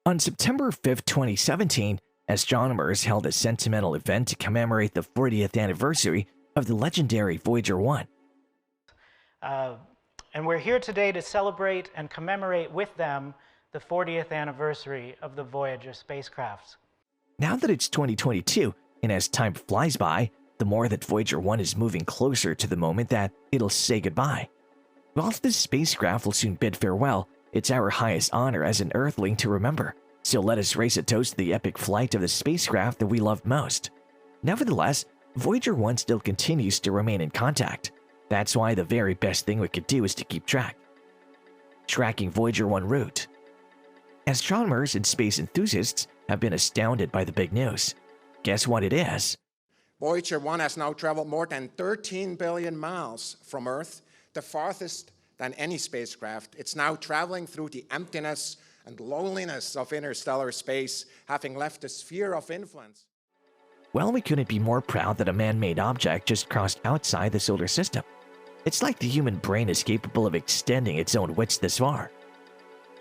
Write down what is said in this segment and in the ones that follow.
On September 5, 2017, astronomers held a sentimental event to commemorate the 40th anniversary of the legendary Voyager 1. And we're here today to celebrate and commemorate with them the 40th anniversary of the Voyager spacecraft. Now that it's 2022, and as time flies by, the more that Voyager 1 is moving closer to the moment that it'll say goodbye. Whilst this spacecraft will soon bid farewell, it's our highest honor as an Earthling to remember, so let us raise a toast to the epic flight of the spacecraft that we loved most. Nevertheless, Voyager 1 still continues to remain in contact. That's why the very best thing we could do is to keep track. Tracking Voyager 1 route. Astronomers and space enthusiasts have been astounded by the big news. Guess what it is? Voyager 1 has now traveled more than 13 billion miles from Earth, the farthest than any spacecraft. It's now traveling through the emptiness and loneliness of interstellar space, having left a sphere of influence. Well, we couldn't be more proud that a man-made object just crossed outside the solar system. It's like the human brain is capable of extending its own width this far.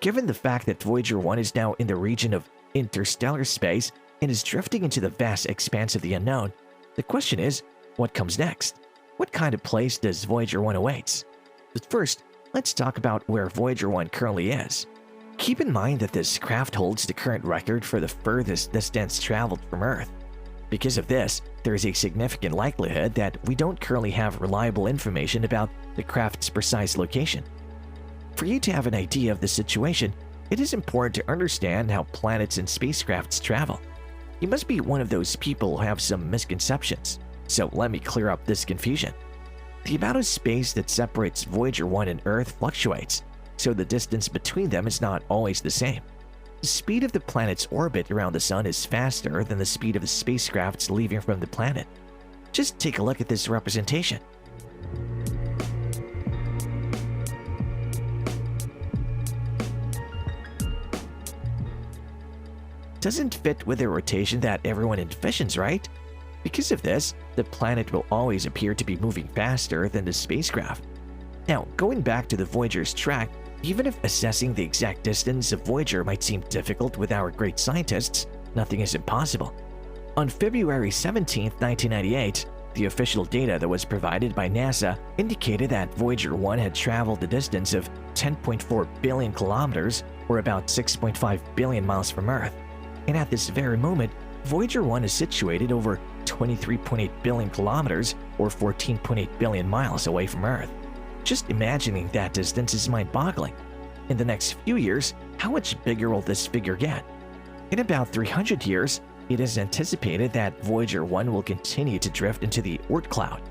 Given the fact that Voyager 1 is now in the region of interstellar space and is drifting into the vast expanse of the unknown, the question is, what comes next? What kind of place does Voyager 1 awaits? But first, let's talk about where Voyager 1 currently is. Keep in mind that this craft holds the current record for the furthest distance traveled from Earth. Because of this, there is a significant likelihood that we don't currently have reliable information about the craft's precise location. For you to have an idea of the situation, it is important to understand how planets and spacecrafts travel. You must be one of those people who have some misconceptions, so let me clear up this confusion. The amount of space that separates Voyager 1 and Earth fluctuates, so the distance between them is not always the same. The speed of the planet's orbit around the Sun is faster than the speed of the spacecrafts leaving from the planet. Just take a look at this representation. Doesn't fit with the rotation that everyone envisions, right? Because of this, the planet will always appear to be moving faster than the spacecraft. Now, going back to the Voyager's track, even if assessing the exact distance of Voyager might seem difficult with our great scientists, nothing is impossible. On February 17, 1998, the official data that was provided by NASA indicated that Voyager 1 had traveled a distance of 10.4 billion kilometers, or about 6.5 billion miles from Earth. And at this very moment, Voyager 1 is situated over 23.8 billion kilometers, or 14.8 billion miles away from Earth. Just imagining that distance is mind-boggling. In the next few years, how much bigger will this figure get? In about 300 years, it is anticipated that Voyager 1 will continue to drift into the Oort cloud.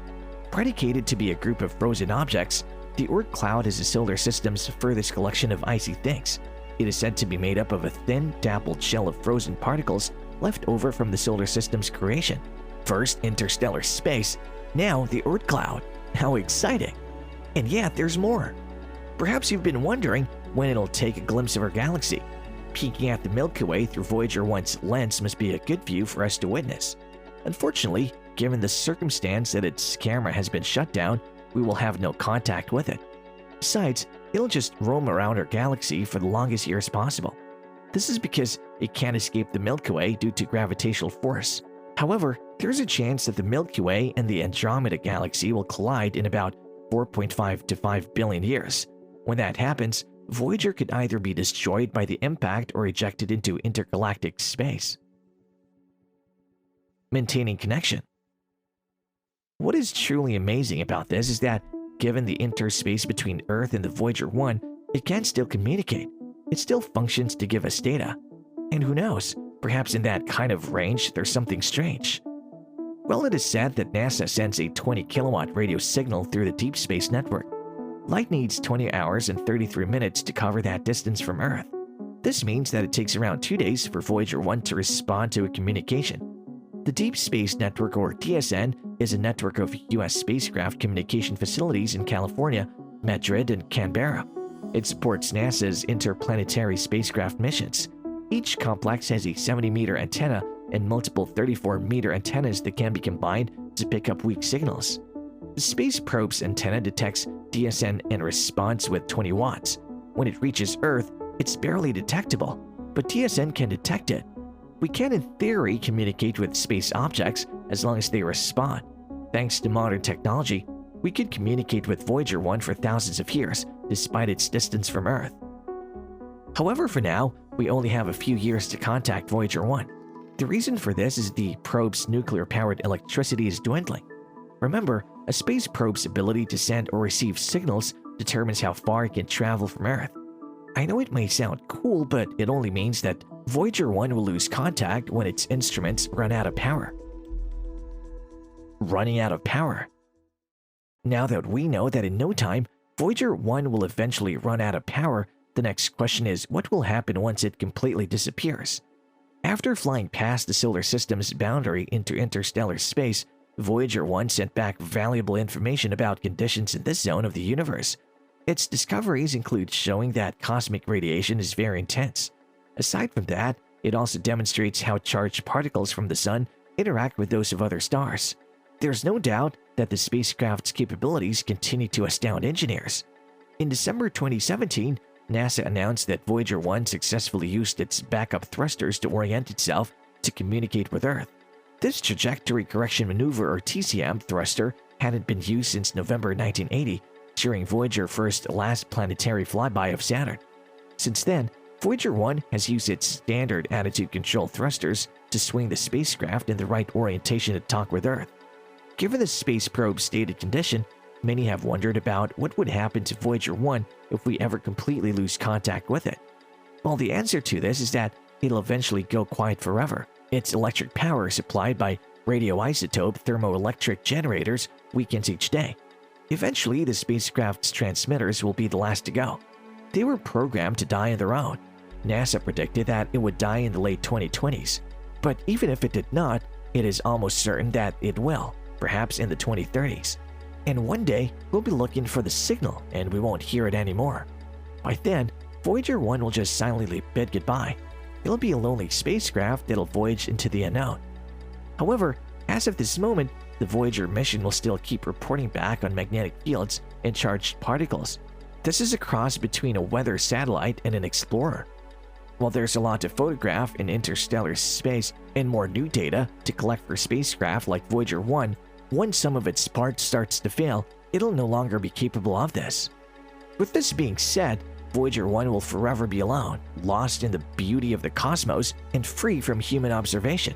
Predicated to be a group of frozen objects, the Oort cloud is the solar system's furthest collection of icy things. It is said to be made up of a thin, dappled shell of frozen particles left over from the solar system's creation. First interstellar space, now the Oort cloud. How exciting! And yet there's more. Perhaps you've been wondering when it'll take a glimpse of our galaxy. Peeking at the Milky Way through Voyager 1's lens must be a good view for us to witness. Unfortunately, given the circumstance that its camera has been shut down, we will have no contact with it. Besides, it'll just roam around our galaxy for the longest years possible. This is because it can't escape the Milky Way due to gravitational force. However, there's a chance that the Milky Way and the Andromeda galaxy will collide in about 4.5 to 5 billion years. When that happens, Voyager could either be destroyed by the impact or ejected into intergalactic space. Maintaining connection. What is truly amazing about this is that, given the interspace between Earth and the Voyager 1, it can still communicate. It still functions to give us data. And who knows, perhaps in that kind of range there's something strange. Well, it is said that NASA sends a 20 kilowatt radio signal through the deep space network. Light needs 20 hours and 33 minutes to cover that distance from Earth. This means that it takes around 2 days for Voyager 1 to respond to a communication. The Deep Space Network, or DSN, is a network of U.S. spacecraft communication facilities in California, Madrid, and Canberra. It supports NASA's interplanetary spacecraft missions. Each complex has a 70-meter antenna and multiple 34-meter antennas that can be combined to pick up weak signals. The space probe's antenna detects DSN in response with 20 watts. When it reaches Earth, it's barely detectable. but TSN can detect it. We can, in theory, communicate with space objects as long as they respond. Thanks to modern technology, we could communicate with Voyager 1 for thousands of years, despite its distance from Earth. However, for now, we only have a few years to contact Voyager 1. The reason for this is the probe's nuclear-powered electricity is dwindling. Remember, a space probe's ability to send or receive signals determines how far it can travel from Earth. I know it may sound cool, but it only means that Voyager 1 will lose contact when its instruments run out of power. Running out of power. Now that we know that in no time, Voyager 1 will eventually run out of power, the next question is what will happen once it completely disappears? After flying past the solar system's boundary into interstellar space, Voyager 1 sent back valuable information about conditions in this zone of the universe. Its discoveries include showing that cosmic radiation is very intense. Aside from that, it also demonstrates how charged particles from the Sun interact with those of other stars. There's no doubt that the spacecraft's capabilities continue to astound engineers. In December 2017, NASA announced that Voyager 1 successfully used its backup thrusters to orient itself to communicate with Earth. This Trajectory Correction Maneuver or TCM thruster hadn't been used since November 1980 during Voyager's first last planetary flyby of Saturn. Since then, Voyager 1 has used its standard attitude control thrusters to swing the spacecraft in the right orientation to talk with Earth. Given the space probe's stated condition, many have wondered about what would happen to Voyager 1 if we ever completely lose contact with it. Well, the answer to this is that it'll eventually go quiet forever. Its electric power supplied by radioisotope thermoelectric generators weakens each day. Eventually, the spacecraft's transmitters will be the last to go. They were programmed to die on their own. NASA predicted that it would die in the late 2020s. But even if it did not, it is almost certain that it will, perhaps in the 2030s. And one day, we'll be looking for the signal and we won't hear it anymore. By then, Voyager 1 will just silently bid goodbye. It'll be a lonely spacecraft that'll voyage into the unknown. However, as of this moment, the Voyager mission will still keep reporting back on magnetic fields and charged particles. This is a cross between a weather satellite and an explorer. While there's a lot to photograph in interstellar space and more new data to collect for spacecraft like Voyager 1, once some of its parts starts to fail, it'll no longer be capable of this. With this being said, Voyager 1 will forever be alone, lost in the beauty of the cosmos and free from human observation.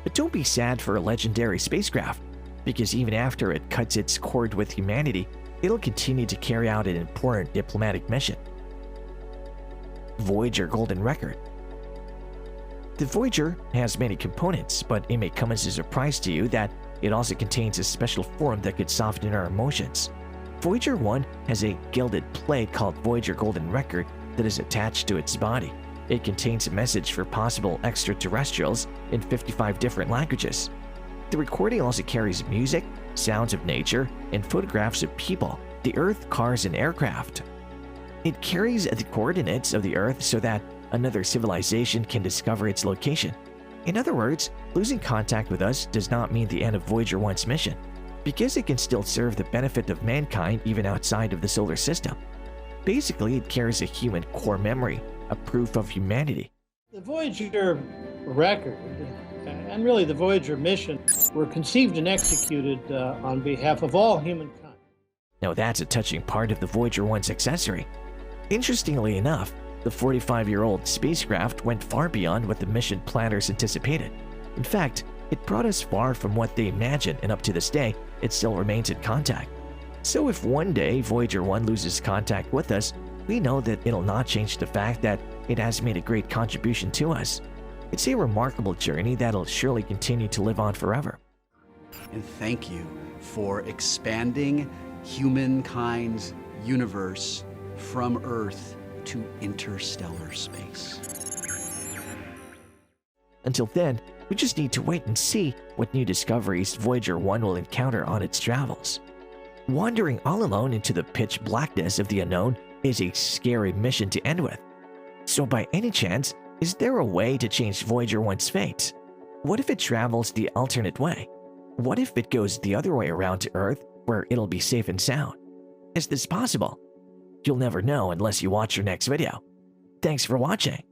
But don't be sad for a legendary spacecraft, because even after it cuts its cord with humanity, it'll continue to carry out an important diplomatic mission. Voyager Golden Record. The Voyager has many components, but it may come as a surprise to you that it also contains a special form that could soften our emotions. Voyager 1 has a gilded plate called Voyager Golden Record that is attached to its body. It contains a message for possible extraterrestrials in 55 different languages. The recording also carries music, sounds of nature, and photographs of people, the Earth, cars, and aircraft. It carries the coordinates of the Earth so that another civilization can discover its location. In other words, losing contact with us does not mean the end of Voyager 1's mission, because it can still serve the benefit of mankind even outside of the solar system. Basically, it carries a human core memory, a proof of humanity. The Voyager record, and really the Voyager mission, were conceived and executed on behalf of all humankind. Now that's a touching part of the Voyager 1's accessory. Interestingly enough, the 45-year-old spacecraft went far beyond what the mission planners anticipated. In fact, it brought us far from what they imagined, and up to this day, it still remains in contact. So if one day Voyager 1 loses contact with us, we know that it'll not change the fact that it has made a great contribution to us. It's a remarkable journey that'll surely continue to live on forever. And thank you for expanding humankind's universe from Earth to interstellar space. Until then, we just need to wait and see what new discoveries Voyager 1 will encounter on its travels. Wandering all alone into the pitch blackness of the unknown is a scary mission to end with. So by any chance, is there a way to change Voyager 1's fate? What if it travels the alternate way? What if it goes the other way around to Earth where it'll be safe and sound? Is this possible? You'll never know unless you watch your next video. Thanks for watching.